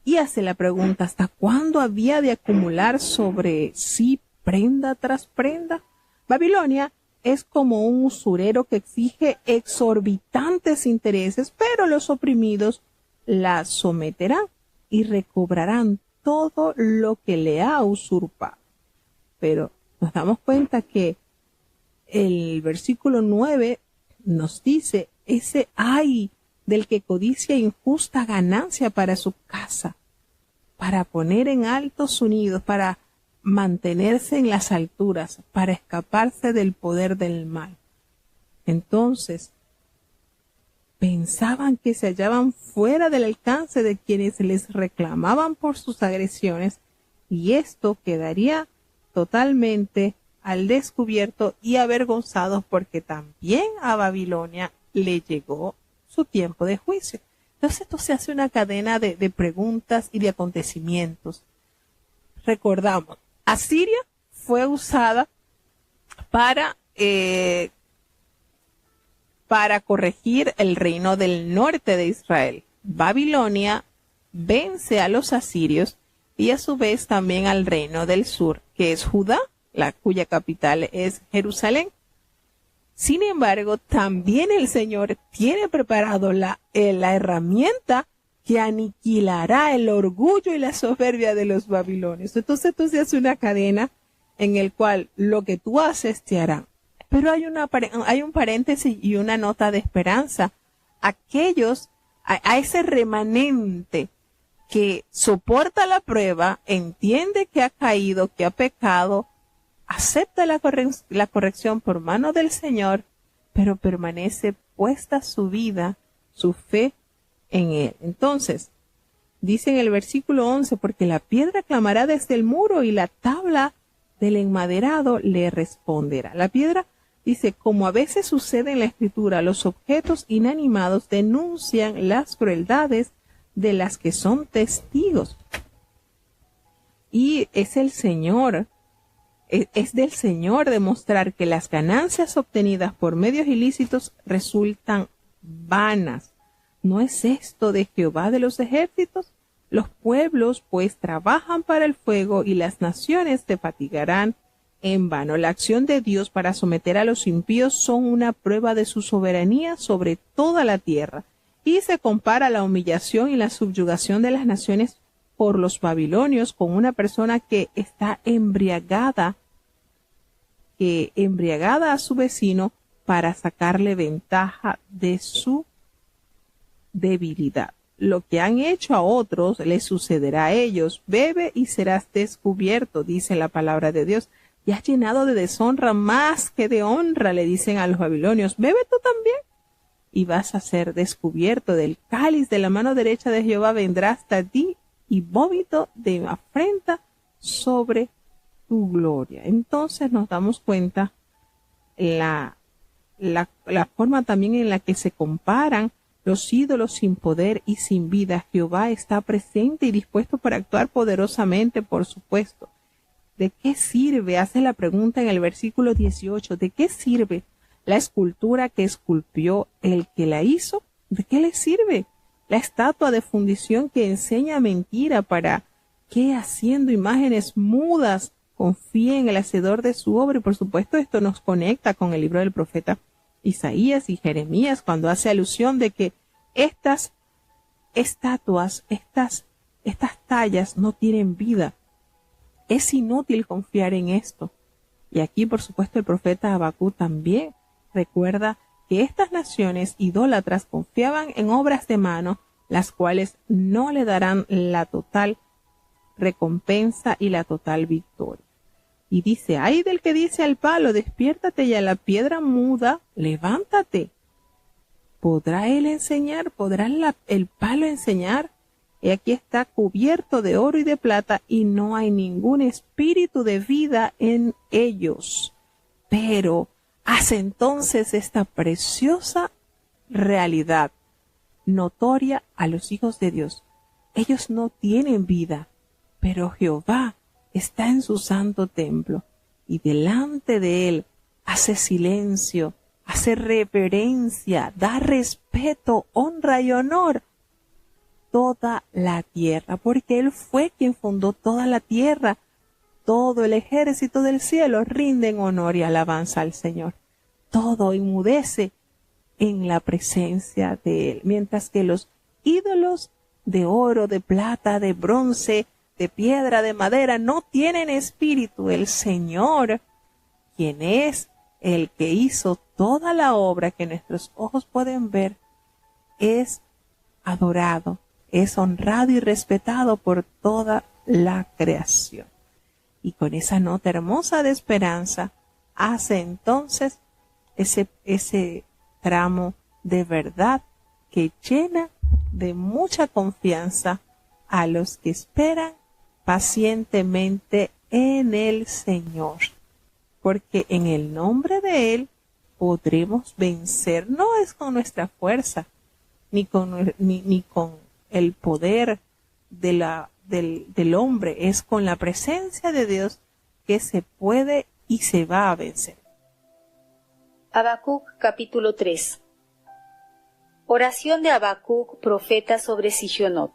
A: Y hace la pregunta: ¿hasta cuándo había de acumular sobre sí prenda tras prenda? Babilonia es como un usurero que exige exorbitantes intereses, pero los oprimidos la someterán y recobrarán todo lo que le ha usurpado. Pero nos damos cuenta que el versículo 9 nos dice: ese ay del que codicia injusta ganancia para su casa, para poner en alto su nido, para mantenerse en las alturas, para escaparse del poder del mal. Entonces, pensaban que se hallaban fuera del alcance de quienes les reclamaban por sus agresiones, y esto quedaría totalmente al descubierto y avergonzados, porque también a Babilonia le llegó su tiempo de juicio. Entonces esto se hace una cadena de preguntas y de acontecimientos. Recordamos, Asiria fue usada para corregir el reino del norte de Israel. Babilonia vence a los asirios y a su vez también al reino del sur, que es Judá, cuya capital es Jerusalén. Sin embargo, también el Señor tiene preparado la herramienta que aniquilará el orgullo y la soberbia de los babilonios. Entonces esto se hace una cadena en el cual lo que tú haces te harán. Pero hay un paréntesis y una nota de esperanza. A ese remanente que soporta la prueba, entiende que ha caído, que ha pecado, acepta la corrección por mano del Señor, pero permanece puesta su vida, su fe en Él. Entonces, dice en el versículo 11, porque la piedra clamará desde el muro y la tabla del enmaderado le responderá. La piedra, dice, como a veces sucede en la Escritura, los objetos inanimados denuncian las crueldades de las que son testigos. Y es del Señor demostrar que las ganancias obtenidas por medios ilícitos resultan vanas. ¿No es esto de Jehová de los ejércitos? Los pueblos pues trabajan para el fuego y las naciones te fatigarán en vano. La acción de Dios para someter a los impíos son una prueba de su soberanía sobre toda la tierra, y se compara la humillación y la subyugación de las naciones por los babilonios con una persona que está embriagada a su vecino para sacarle ventaja de su debilidad. lo que han hecho a otros les sucederá a ellos. Bebe y serás descubierto, dice la palabra de Dios. Y has llenado de deshonra más que de honra, le dicen a los babilonios. Bebe tú también y vas a ser descubierto. Del cáliz de la mano derecha de Jehová vendrá hasta ti, y vómito de afrenta sobre tu gloria. Entonces nos damos cuenta la forma también en la que se comparan los ídolos sin poder y sin vida. Jehová está presente y dispuesto para actuar poderosamente, por supuesto. ¿De qué sirve? Hace la pregunta en el versículo 18. ¿De qué sirve la escultura que esculpió el que la hizo? ¿De qué le sirve la estatua de fundición que enseña mentira? ¿Para qué, haciendo imágenes mudas, confía en el hacedor de su obra? Y por supuesto esto nos conecta con el libro del profeta Isaías y Jeremías, cuando hace alusión de que estas estatuas, estas tallas no tienen vida. Es inútil confiar en esto. Y aquí, por supuesto, el profeta Habacuc también recuerda que estas naciones idólatras confiaban en obras de mano, las cuales no le darán la total recompensa y la total victoria. Y dice, ay del que dice al palo, despiértate, y a la piedra muda, levántate. ¿Podrá él enseñar? ¿Podrá el palo enseñar? Y aquí está cubierto de oro y de plata, y no hay ningún espíritu de vida en ellos. Pero hace entonces esta preciosa realidad notoria a los hijos de Dios. Ellos no tienen vida, pero Jehová está en su santo templo, y delante de él hace silencio, hace reverencia, da respeto, honra y honor toda la tierra, porque él fue quien fundó toda la tierra. Todo el ejército del cielo rinden honor y alabanza al Señor. Todo enmudece en la presencia de él, mientras que los ídolos de oro, de plata, de bronce, de piedra, de madera, no tienen espíritu. El Señor, quien es el que hizo toda la obra que nuestros ojos pueden ver, es adorado, es honrado y respetado por toda la creación. Y con esa nota hermosa de esperanza, hace entonces ese tramo de verdad que llena de mucha confianza a los que esperan pacientemente en el Señor, porque en el nombre de Él podremos vencer. No es con nuestra fuerza, ni con el poder del hombre, es con la presencia de Dios que se puede y se va a vencer.
B: Habacuc capítulo 3. Oración de Habacuc, profeta sobre Sihionot.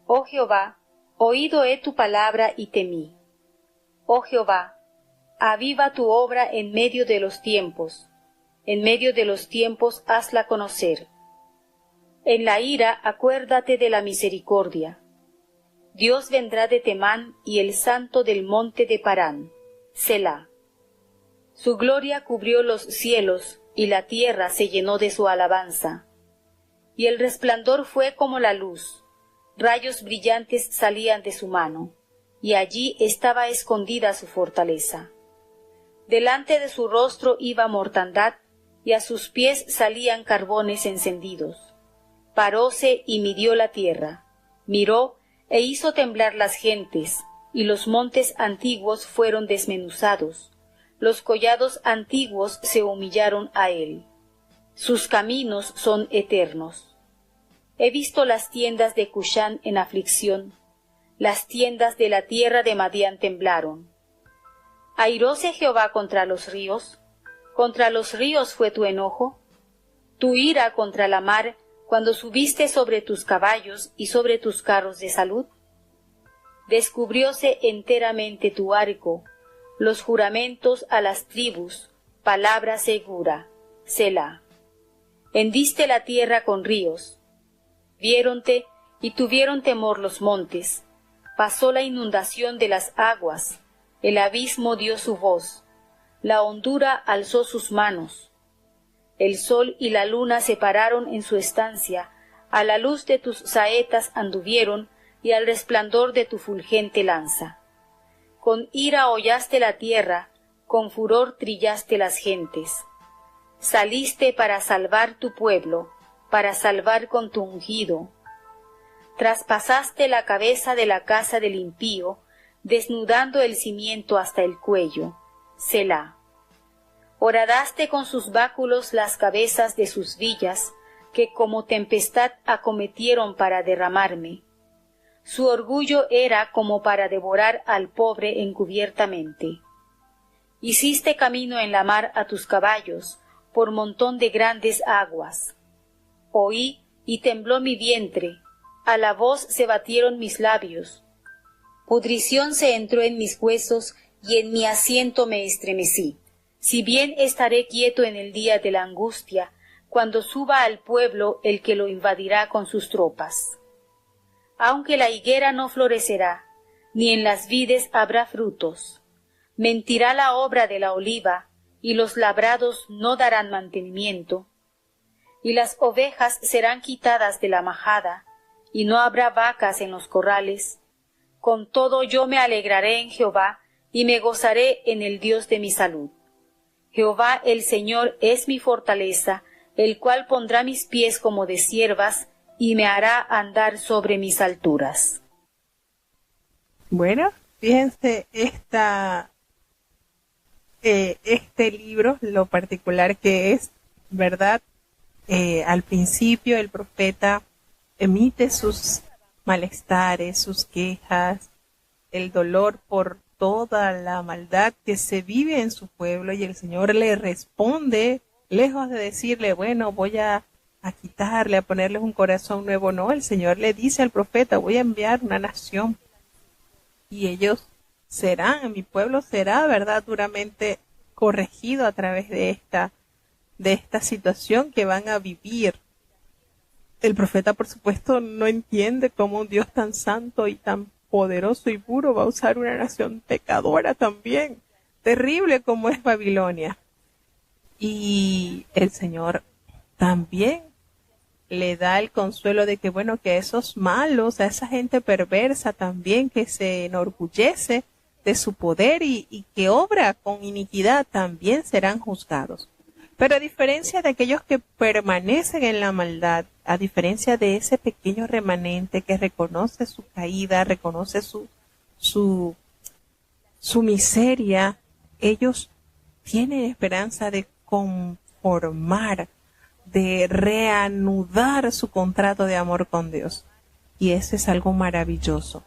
B: Oh Jehová, oído he tu palabra y temí. Oh Jehová, aviva tu obra en medio de los tiempos hazla conocer. En la ira acuérdate de la misericordia. Dios vendrá de Temán y el santo del monte de Parán. Selah. Su gloria cubrió los cielos y la tierra se llenó de su alabanza. Y el resplandor fue como la luz. Rayos brillantes salían de su mano, y allí estaba escondida su fortaleza. Delante de su rostro iba mortandad, y a sus pies salían carbones encendidos. Paróse y midió la tierra, miró e hizo temblar las gentes, y los montes antiguos fueron desmenuzados, los collados antiguos se humillaron a él. Sus caminos son eternos. He visto las tiendas de Cushán en aflicción, las tiendas de la tierra de Madián temblaron. ¿Airóse Jehová contra los ríos? ¿Contra los ríos fue tu enojo? ¿Tu ira contra la mar cuando subiste sobre tus caballos y sobre tus carros de salud? Descubrióse enteramente tu arco, los juramentos a las tribus, palabra segura, Selah. Hendiste la tierra con ríos. Viéronte y tuvieron temor los montes. Pasó la inundación de las aguas, el abismo dio su voz, la hondura alzó sus manos. El sol y la luna se pararon en su estancia, A la luz de tus saetas anduvieron, y al resplandor de tu fulgente lanza. Con ira hollaste la tierra, con furor trillaste las gentes. Saliste para salvar tu pueblo, para salvar con tu ungido. Traspasaste la cabeza de la casa del impío, desnudando el cimiento hasta el cuello. Selah. Horadaste con sus báculos las cabezas de sus villas, que como tempestad acometieron para derramarme. Su orgullo era como para devorar al pobre encubiertamente. Hiciste camino en la mar a tus caballos, por montón de grandes aguas. Oí y tembló mi vientre, a la voz se batieron mis labios. Pudrición se entró en mis huesos y en mi asiento me estremecí. Si bien estaré quieto en el día de la angustia, cuando suba al pueblo el que lo invadirá con sus tropas. Aunque la higuera no florecerá, ni en las vides habrá frutos. Mentirá la obra de la oliva, y los labrados no darán mantenimiento. Y las ovejas serán quitadas de la majada, y no habrá vacas en los corrales. Con todo yo me alegraré en Jehová, y me gozaré en el Dios de mi salud. Jehová el Señor es mi fortaleza, el cual pondrá mis pies como de ciervas, y me hará andar sobre mis alturas.
A: Bueno, fíjense este libro, lo particular que es, ¿verdad? Al principio el profeta emite sus malestares, sus quejas, el dolor por toda la maldad que se vive en su pueblo, y el Señor le responde, lejos de decirle, bueno, voy a quitarle, a ponerles un corazón nuevo. No, el Señor le dice al profeta, voy a enviar una nación y ellos mi pueblo será, ¿verdad?, duramente corregido a través de esta situación que van a vivir. El profeta, por supuesto, no entiende cómo un Dios tan santo y tan poderoso y puro va a usar una nación pecadora también, terrible como es Babilonia. Y el Señor también le da el consuelo de que, bueno, que esos malos, a esa gente perversa también que se enorgullece de su poder y que obra con iniquidad, también serán juzgados. Pero a diferencia de aquellos que permanecen en la maldad, a diferencia de ese pequeño remanente que reconoce su caída, reconoce su miseria, ellos tienen esperanza de conformar, de reanudar su contrato de amor con Dios. Y eso es algo maravilloso.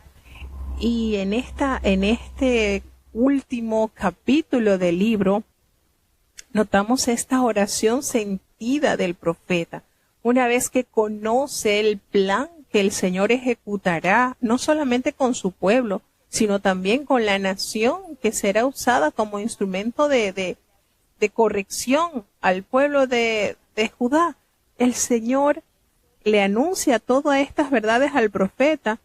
A: Y en este último capítulo del libro, notamos esta oración sentida del profeta. Una vez que conoce el plan que el Señor ejecutará, no solamente con su pueblo, sino también con la nación que será usada como instrumento de corrección al pueblo de Judá. El Señor le anuncia todas estas verdades al profeta.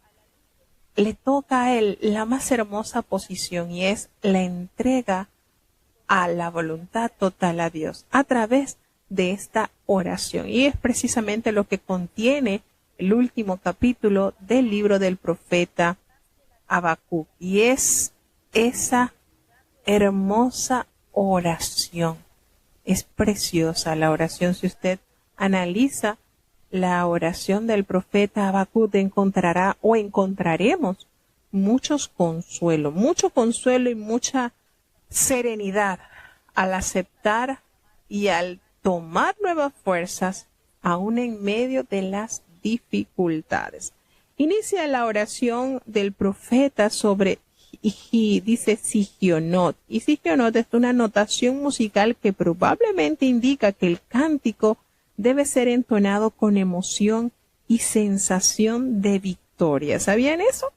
A: Le toca a él la más hermosa posición, y es la entrega a la voluntad total a Dios a través de esta oración. Y es precisamente lo que contiene el último capítulo del libro del profeta Habacuc. Y es esa hermosa oración. Es preciosa la oración. Si usted analiza la oración del profeta Habacuc, encontraremos mucho consuelo y mucha serenidad al aceptar y al tomar nuevas fuerzas aún en medio de las dificultades. Inicia la oración del profeta sobre dice Sigionot, y Sigionot es una notación musical que probablemente indica que el cántico debe ser entonado con emoción y sensación de victoria. ¿Sabían eso?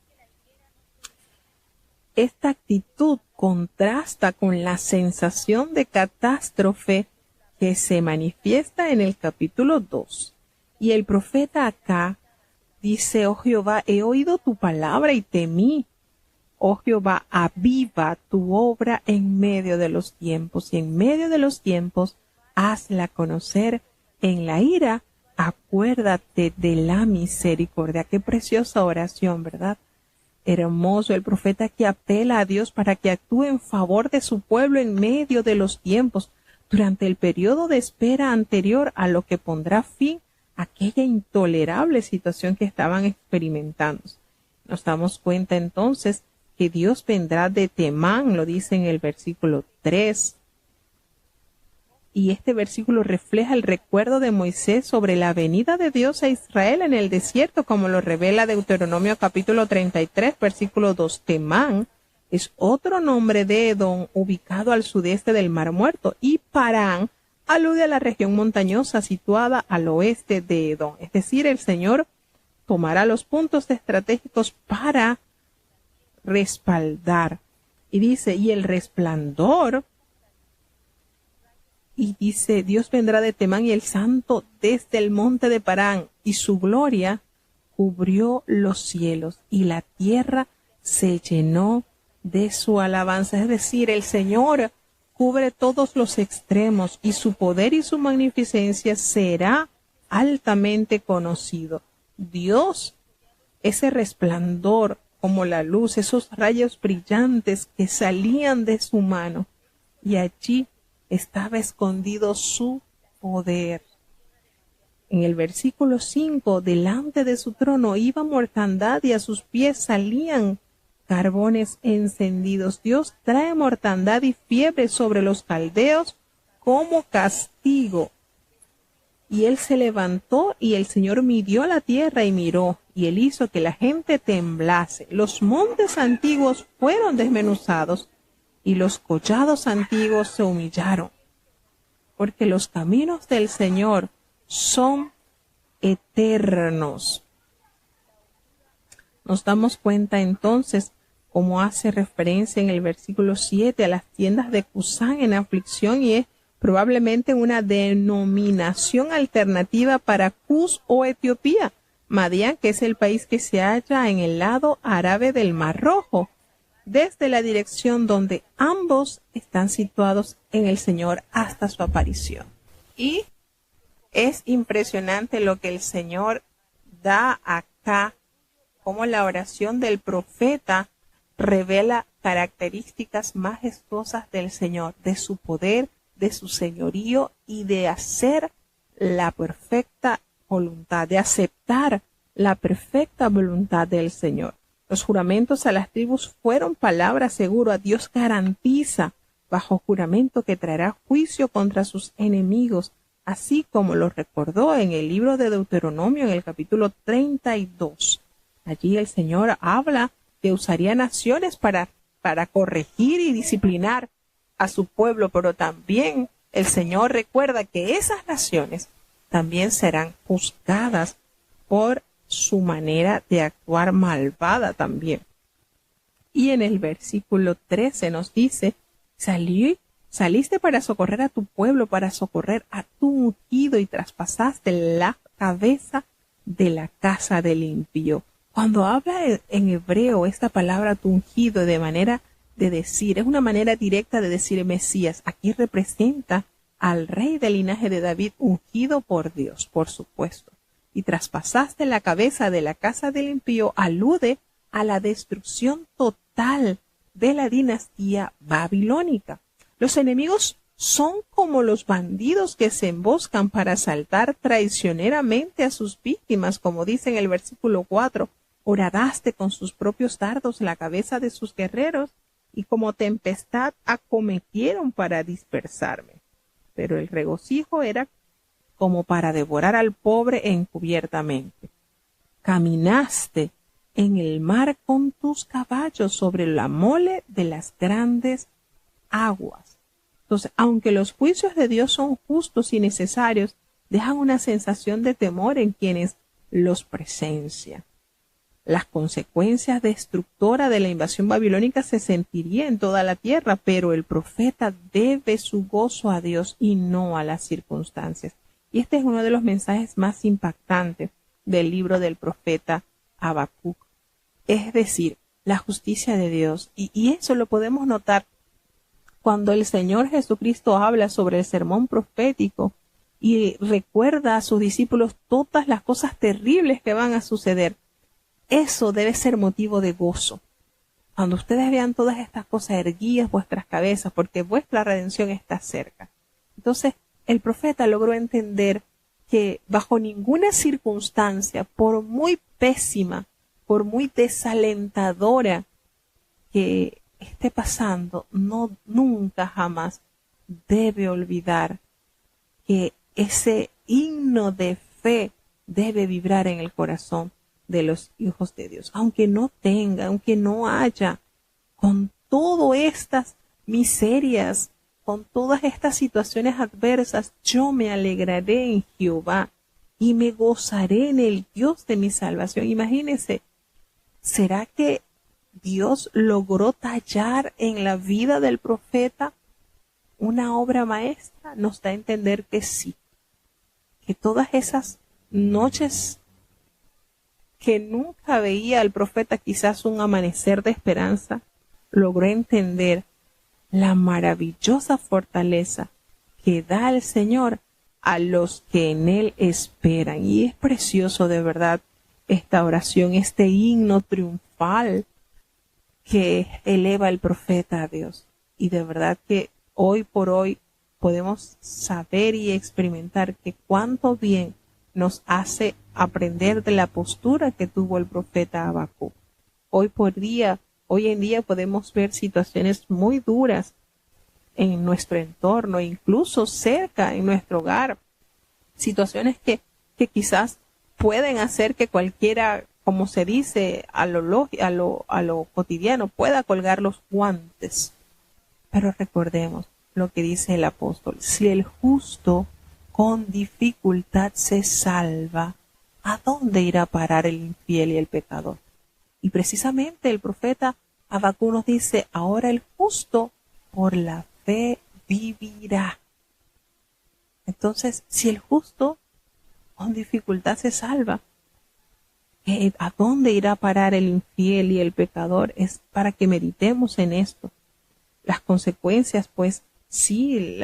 A: Esta actitud contrasta con la sensación de catástrofe que se manifiesta en el capítulo 2. Y el profeta acá dice, oh Jehová, he oído tu palabra y temí. Oh Jehová, aviva tu obra en medio de los tiempos, y en medio de los tiempos hazla conocer. En la ira acuérdate de la misericordia. Qué preciosa oración, ¿verdad? Hermoso el profeta que apela a Dios para que actúe en favor de su pueblo en medio de los tiempos, durante el periodo de espera anterior a lo que pondrá fin a aquella intolerable situación que estaban experimentando. Nos damos cuenta entonces que Dios vendrá de Temán, lo dice en el versículo 3. Y este versículo refleja el recuerdo de Moisés sobre la venida de Dios a Israel en el desierto, como lo revela Deuteronomio capítulo 33, versículo 2. Temán es otro nombre de Edom ubicado al sudeste del Mar Muerto, y Parán alude a la región montañosa situada al oeste de Edom. Es decir, el Señor tomará los puntos estratégicos para respaldar. Y dice, y el resplandor, y dice, Dios vendrá de Temán y el santo desde el monte de Parán, y su gloria cubrió los cielos, y la tierra se llenó de su alabanza. Es decir, el Señor cubre todos los extremos, y su poder y su magnificencia será altamente conocido. Dios, ese resplandor como la luz, esos rayos brillantes que salían de su mano, y allí estaba escondido su poder. En el versículo 5, delante de su trono iba mortandad y a sus pies salían carbones encendidos. Dios trae mortandad y fiebre sobre los caldeos como castigo. Y él se levantó y el Señor midió la tierra y miró, y él hizo que la gente temblase. Los montes antiguos fueron desmenuzados y los collados antiguos se humillaron, porque los caminos del Señor son eternos. Nos damos cuenta entonces, como hace referencia en el versículo 7 a las tiendas de Cusán en aflicción, y es probablemente una denominación alternativa para Cus o Etiopía, Madián, que es el país que se halla en el lado árabe del Mar Rojo, desde la dirección donde ambos están situados en el Señor hasta su aparición. Y es impresionante lo que el Señor da acá, como la oración del profeta revela características majestuosas del Señor, de su poder, de su señorío y de hacer la perfecta voluntad, de aceptar la perfecta voluntad del Señor. Los juramentos a las tribus fueron palabra segura. Dios garantiza bajo juramento que traerá juicio contra sus enemigos, así como lo recordó en el libro de Deuteronomio en el capítulo 32. Allí el Señor habla que usaría naciones para corregir y disciplinar a su pueblo, pero también el Señor recuerda que esas naciones también serán juzgadas por su manera de actuar malvada también. Y en el versículo 13 nos dice, saliste para socorrer a tu pueblo, para socorrer a tu ungido, y traspasaste la cabeza de la casa del impío. Cuando habla en hebreo esta palabra tu ungido, de manera de decir, es una manera directa de decir Mesías. Aquí representa al rey del linaje de David, ungido por Dios, por supuesto. Y traspasaste la cabeza de la casa del impío, alude a la destrucción total de la dinastía babilónica. Los enemigos son como los bandidos que se emboscan para asaltar traicioneramente a sus víctimas, como dice en el versículo 4, horadaste con sus propios dardos la cabeza de sus guerreros, y como tempestad acometieron para dispersarme. Pero el regocijo era como para devorar al pobre encubiertamente. Caminaste en el mar con tus caballos sobre la mole de las grandes aguas. Entonces, aunque los juicios de Dios son justos y necesarios, dejan una sensación de temor en quienes los presencian. Las consecuencias destructoras de la invasión babilónica se sentirían en toda la tierra, pero el profeta debe su gozo a Dios y no a las circunstancias. Y este es uno de los mensajes más impactantes del libro del profeta Habacuc. Es decir, la justicia de Dios. Y eso lo podemos notar cuando el Señor Jesucristo habla sobre el sermón profético y recuerda a sus discípulos todas las cosas terribles que van a suceder. Eso debe ser motivo de gozo. Cuando ustedes vean todas estas cosas erguidas vuestras cabezas, porque vuestra redención está cerca. Entonces, el profeta logró entender que bajo ninguna circunstancia, por muy pésima, por muy desalentadora que esté pasando, nunca jamás debe olvidar que ese himno de fe debe vibrar en el corazón de los hijos de Dios, aunque no tenga, aunque no haya, con todas estas miserias, con todas estas situaciones adversas, yo me alegraré en Jehová y me gozaré en el Dios de mi salvación. Imagínense, ¿será que Dios logró tallar en la vida del profeta una obra maestra? Nos da a entender que sí, que todas esas noches que nunca veía al profeta quizás un amanecer de esperanza, logró entender la maravillosa fortaleza que da el Señor a los que en Él esperan. Y es precioso de verdad esta oración, este himno triunfal que eleva el profeta a Dios. Y de verdad que hoy por hoy podemos saber y experimentar que cuánto bien nos hace aprender de la postura que tuvo el profeta Habacuc. Hoy en día podemos ver situaciones muy duras en nuestro entorno, incluso cerca en nuestro hogar, situaciones que quizás pueden hacer que cualquiera, como se dice a lo cotidiano, pueda colgar los guantes. Pero recordemos lo que dice el apóstol: si el justo con dificultad se salva, ¿a dónde irá a parar el infiel y el pecador? Y precisamente el profeta Habacuc nos dice: ahora el justo por la fe vivirá. Entonces, si el justo con dificultad se salva, ¿a dónde irá a parar el infiel y el pecador? Es para que meditemos en esto. Las consecuencias, pues, sí,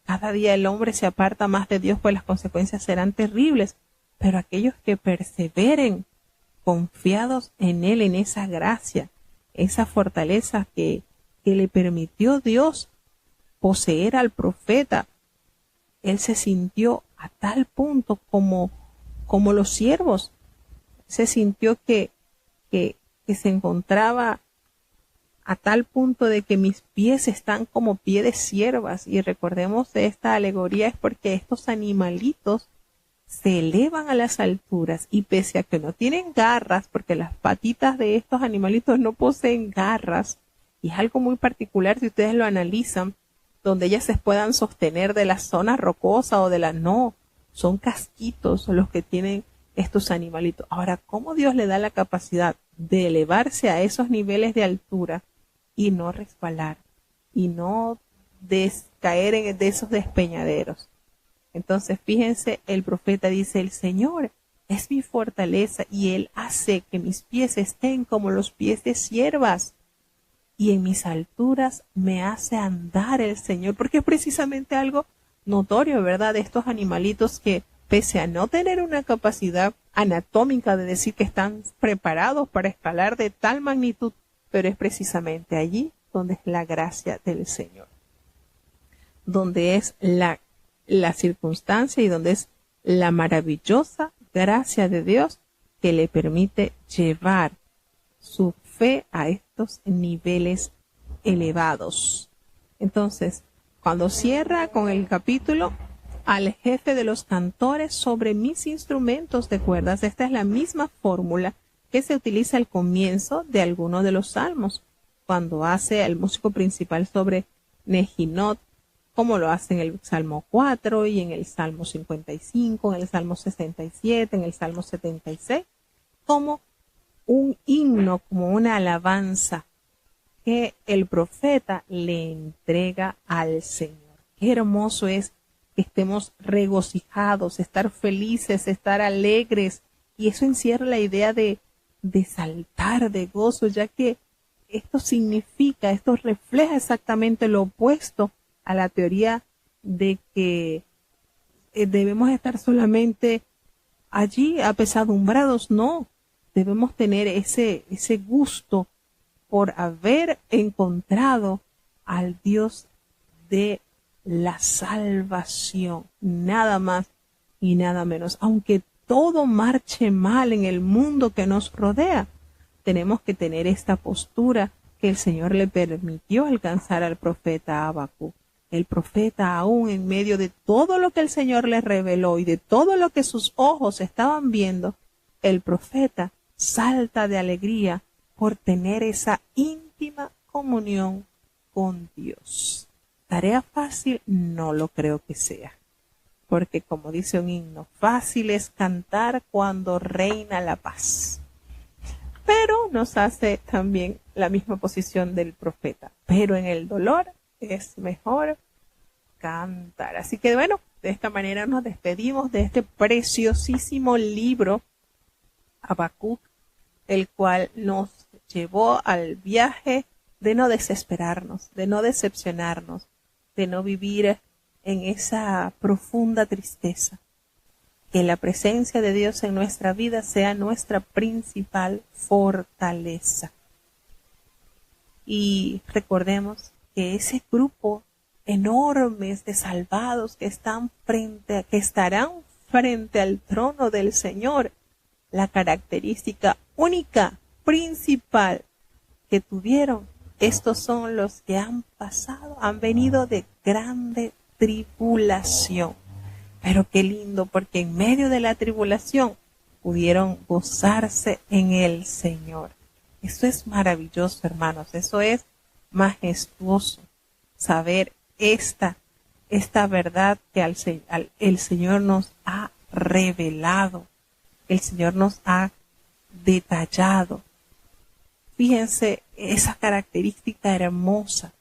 A: cada día el hombre se aparta más de Dios, pues las consecuencias serán terribles. Pero aquellos que perseveren confiados en Él, en esa gracia, esa fortaleza que le permitió Dios poseer al profeta, él se sintió a tal punto como los siervos. Se sintió que se encontraba a tal punto de que mis pies están como pie de siervas. Y recordemos de esta alegoría es porque estos animalitos se elevan a las alturas y pese a que no tienen garras, porque las patitas de estos animalitos no poseen garras, y es algo muy particular si ustedes lo analizan, donde ellas se puedan sostener de la zona rocosa o de la no, son casquitos los que tienen estos animalitos. Ahora, ¿cómo Dios le da la capacidad de elevarse a esos niveles de altura y no resbalar y no caer de esos despeñaderos? Entonces, fíjense, el profeta dice: el Señor es mi fortaleza y Él hace que mis pies estén como los pies de siervas y en mis alturas me hace andar el Señor, porque es precisamente algo notorio, ¿verdad? De estos animalitos que, pese a no tener una capacidad anatómica de decir que están preparados para escalar de tal magnitud, pero es precisamente allí donde es la gracia del Señor, donde es la circunstancia y donde es la maravillosa gracia de Dios que le permite llevar su fe a estos niveles elevados. Entonces, cuando cierra con el capítulo, al jefe de los cantores sobre mis instrumentos de cuerdas, esta es la misma fórmula que se utiliza al comienzo de algunos de los salmos, cuando hace el músico principal sobre Nejinot, como lo hace en el Salmo 4 y en el Salmo 55, en el Salmo 67, en el Salmo 76, como un himno, como una alabanza que el profeta le entrega al Señor. Qué hermoso es que estemos regocijados, estar felices, estar alegres, y eso encierra la idea de saltar de gozo, ya que esto refleja exactamente lo opuesto a la teoría de que debemos estar solamente allí apesadumbrados, no. Debemos tener ese gusto por haber encontrado al Dios de la salvación, nada más y nada menos. Aunque todo marche mal en el mundo que nos rodea, tenemos que tener esta postura que el Señor le permitió alcanzar al profeta Habacuc. El profeta, aún en medio de todo lo que el Señor le reveló y de todo lo que sus ojos estaban viendo, el profeta salta de alegría por tener esa íntima comunión con Dios. ¿Tarea fácil? No lo creo que sea. Porque como dice un himno, fácil es cantar cuando reina la paz. Pero nos hace también la misma posición del profeta. Pero en el dolor es mejor cantar. Así que bueno, de esta manera nos despedimos de este preciosísimo libro, Habacuc, el cual nos llevó al viaje de no desesperarnos, de no decepcionarnos, de no vivir en esa profunda tristeza. Que la presencia de Dios en nuestra vida sea nuestra principal fortaleza. Y recordemos que ese grupo enormes de salvados que estarán frente al trono del Señor, la característica única, principal que tuvieron, estos son los que han venido de grande tribulación. Pero qué lindo, porque en medio de la tribulación pudieron gozarse en el Señor. Eso es maravilloso, hermanos. Eso es majestuoso. Saber esta verdad que el Señor nos ha revelado. El Señor nos ha detallado. Fíjense esa característica hermosa.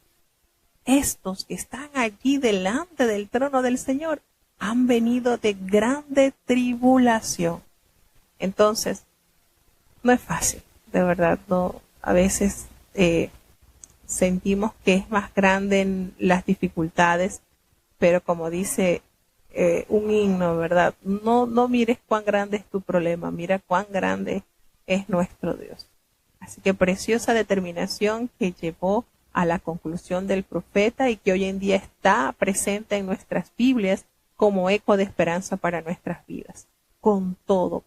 A: Estos que están allí delante del trono del Señor han venido de grande tribulación. Entonces, no es fácil, de verdad, no. A veces sentimos que es más grande en las dificultades, pero como dice un himno, ¿verdad? No mires cuán grande es tu problema, mira cuán grande es nuestro Dios. Así que preciosa determinación que llevó a la conclusión del profeta y que hoy en día está presente en nuestras Biblias como eco de esperanza para nuestras vidas. Con todo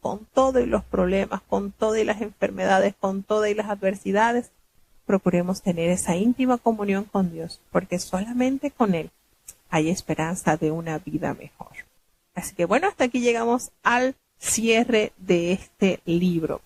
A: y los problemas, con todas y las enfermedades, con todas y las adversidades, procuremos tener esa íntima comunión con Dios, porque solamente con Él hay esperanza de una vida mejor. Así que bueno, hasta aquí llegamos al cierre de este libro.